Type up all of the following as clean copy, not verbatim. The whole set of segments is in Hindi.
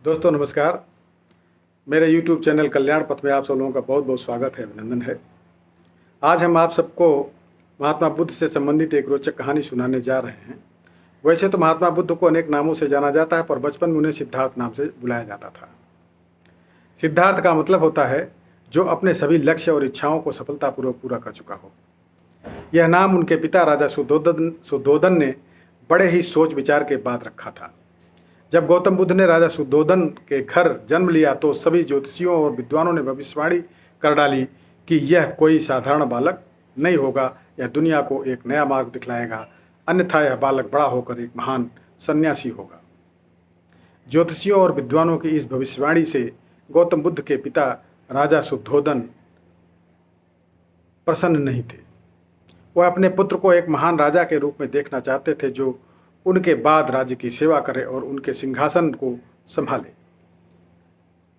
दोस्तों नमस्कार। मेरे YouTube चैनल कल्याण पथ में आप सब लोगों का बहुत बहुत स्वागत है, अभिनंदन है। आज हम आप सबको महात्मा बुद्ध से संबंधित एक रोचक कहानी सुनाने जा रहे हैं। वैसे तो महात्मा बुद्ध को अनेक नामों से जाना जाता है, पर बचपन में उन्हें सिद्धार्थ नाम से बुलाया जाता था। सिद्धार्थ का मतलब होता है जो अपने सभी लक्ष्य और इच्छाओं को सफलतापूर्वक पूरा कर चुका हो। यह नाम उनके पिता राजा सुद्धोधन ने बड़े ही सोच विचार के बाद रखा था। जब गौतम बुद्ध ने राजा सुद्धोधन के घर जन्म लिया तो सभी ज्योतिषियों और विद्वानों ने भविष्यवाणी कर डाली कि यह कोई साधारण बालक नहीं होगा, यह दुनिया को एक नया मार्ग दिखलाएगा, अन्यथा यह बालक बड़ा होकर एक महान सन्यासी होगा। ज्योतिषियों और विद्वानों की इस भविष्यवाणी से गौतम बुद्ध के पिता राजा सुद्धोधन प्रसन्न नहीं थे। वह अपने पुत्र को एक महान राजा के रूप में देखना चाहते थे जो उनके बाद राज्य की सेवा करे और उनके सिंहासन को संभाले।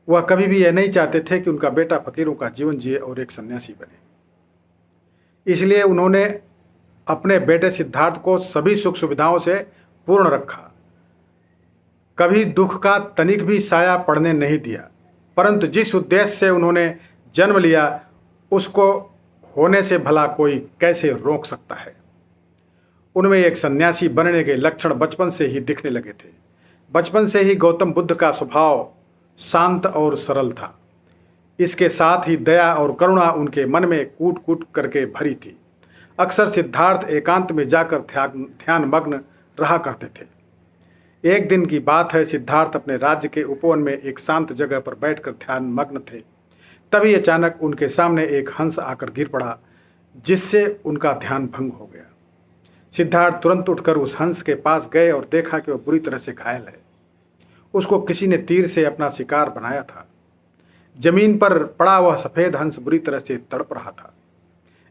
वह कभी भी यह नहीं चाहते थे कि उनका बेटा फकीरों का जीवन जिए और एक सन्यासी बने। इसलिए उन्होंने अपने बेटे सिद्धार्थ को सभी सुख सुविधाओं से पूर्ण रखा, कभी दुख का तनिक भी साया पड़ने नहीं दिया। परंतु जिस उद्देश्य से उन्होंने जन्म लिया उसको होने से भला कोई कैसे रोक सकता है। उनमें एक सन्यासी बनने के लक्षण बचपन से ही दिखने लगे थे। बचपन से ही गौतम बुद्ध का स्वभाव शांत और सरल था। इसके साथ ही दया और करुणा उनके मन में कूट कूट करके भरी थी। अक्सर सिद्धार्थ एकांत में जाकर ध्यान मग्न रहा करते थे। एक दिन की बात है, सिद्धार्थ अपने राज्य के उपवन में एक शांत जगह पर बैठकर ध्यान मग्न थे। तभी अचानक उनके सामने एक हंस आकर गिर पड़ा, जिससे उनका ध्यान भंग हो गया। सिद्धार्थ तुरंत उठकर उस हंस के पास गए और देखा कि वह बुरी तरह से घायल है। उसको किसी ने तीर से अपना शिकार बनाया था। जमीन पर पड़ा वह सफेद हंस बुरी तरह से तड़प रहा था।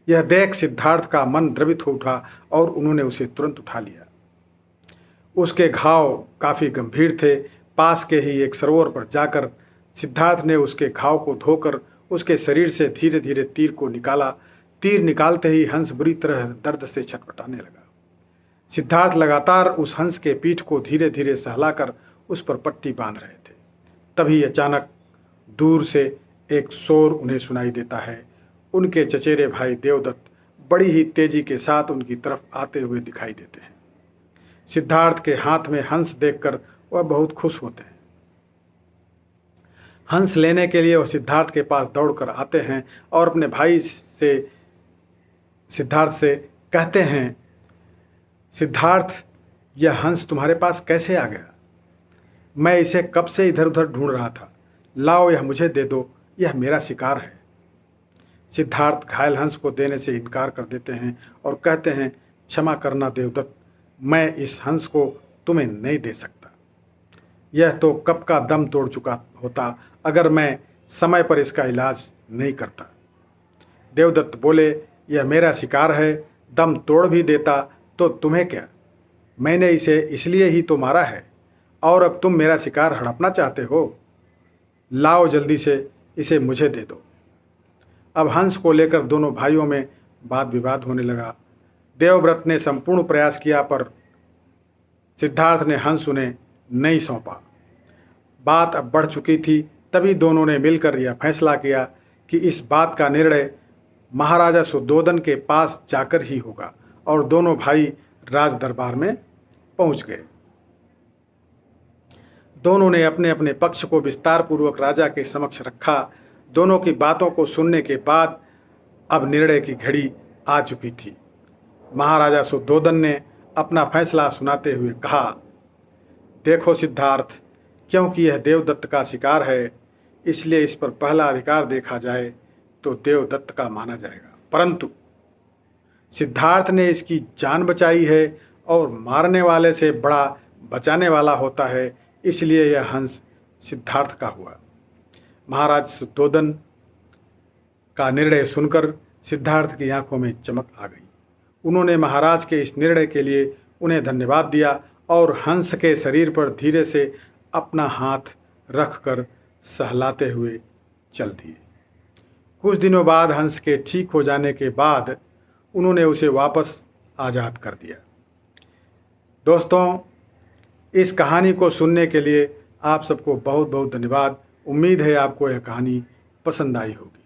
यह देख सिद्धार्थ का मन द्रवित हो उठा और उन्होंने उसे तुरंत उठा लिया। उसके घाव काफी गंभीर थे। पास के ही एक सरोवर पर जाकर सिद्धार्थ ने उसके घाव को धोकर उसके शरीर से धीरे धीरे तीर को निकाला। तीर निकालते ही हंस बुरी तरह दर्द से छटपटाने लगा। सिद्धार्थ लगातार उस हंस के पीठ को धीरे धीरे सहलाकर उस पर पट्टी बांध रहे थे। तभी अचानक दूर से एक शोर उन्हें सुनाई देता है। उनके चचेरे भाई देवदत्त बड़ी ही तेजी के साथ उनकी तरफ आते हुए दिखाई देते हैं। सिद्धार्थ के हाथ में हंस देखकर वह बहुत खुश होते हैं। हंस लेने के लिए वह सिद्धार्थ के पास दौड़कर आते हैं और अपने भाई से सिद्धार्थ से कहते हैं, सिद्धार्थ, यह हंस तुम्हारे पास कैसे आ गया? मैं इसे कब से इधर उधर ढूंढ रहा था। लाओ, यह मुझे दे दो, यह मेरा शिकार है। सिद्धार्थ घायल हंस को देने से इनकार कर देते हैं और कहते हैं, क्षमा करना देवदत्त, मैं इस हंस को तुम्हें नहीं दे सकता। यह तो कब का दम तोड़ चुका होता अगर मैं समय पर इसका इलाज नहीं करता। देवदत्त बोले, यह मेरा शिकार है, दम तोड़ भी देता तो तुम्हें क्या? मैंने इसे इसलिए ही तो मारा है और अब तुम मेरा शिकार हड़पना चाहते हो। लाओ, जल्दी से इसे मुझे दे दो। अब हंस को लेकर दोनों भाइयों में वाद विवाद होने लगा। देवव्रत ने संपूर्ण प्रयास किया पर सिद्धार्थ ने हंस उन्हें नहीं सौंपा। बात अब बढ़ चुकी थी। तभी दोनों ने मिलकर यह फैसला किया कि इस बात का निर्णय महाराजा सुद्धोधन के पास जाकर ही होगा और दोनों भाई राज दरबार में पहुंच गए। दोनों ने अपने अपने पक्ष को विस्तार पूर्वक राजा के समक्ष रखा। दोनों की बातों को सुनने के बाद अब निर्णय की घड़ी आ चुकी थी। महाराजा सुद्धोधन ने अपना फैसला सुनाते हुए कहा, देखो सिद्धार्थ, क्योंकि यह देवदत्त का शिकार है इसलिए इस पर पहला अधिकार देखा जाए तो देवदत्त का माना जाएगा। परंतु सिद्धार्थ ने इसकी जान बचाई है और मारने वाले से बड़ा बचाने वाला होता है, इसलिए यह हंस सिद्धार्थ का हुआ। महाराज सुद्धोधन का निर्णय सुनकर सिद्धार्थ की आंखों में चमक आ गई। उन्होंने महाराज के इस निर्णय के लिए उन्हें धन्यवाद दिया और हंस के शरीर पर धीरे से अपना हाथ रखकर सहलाते हुए चल दिए। कुछ दिनों बाद हंस के ठीक हो जाने के बाद उन्होंने उसे वापस आज़ाद कर दिया। दोस्तों, इस कहानी को सुनने के लिए आप सबको बहुत बहुत धन्यवाद। उम्मीद है आपको यह कहानी पसंद आई होगी।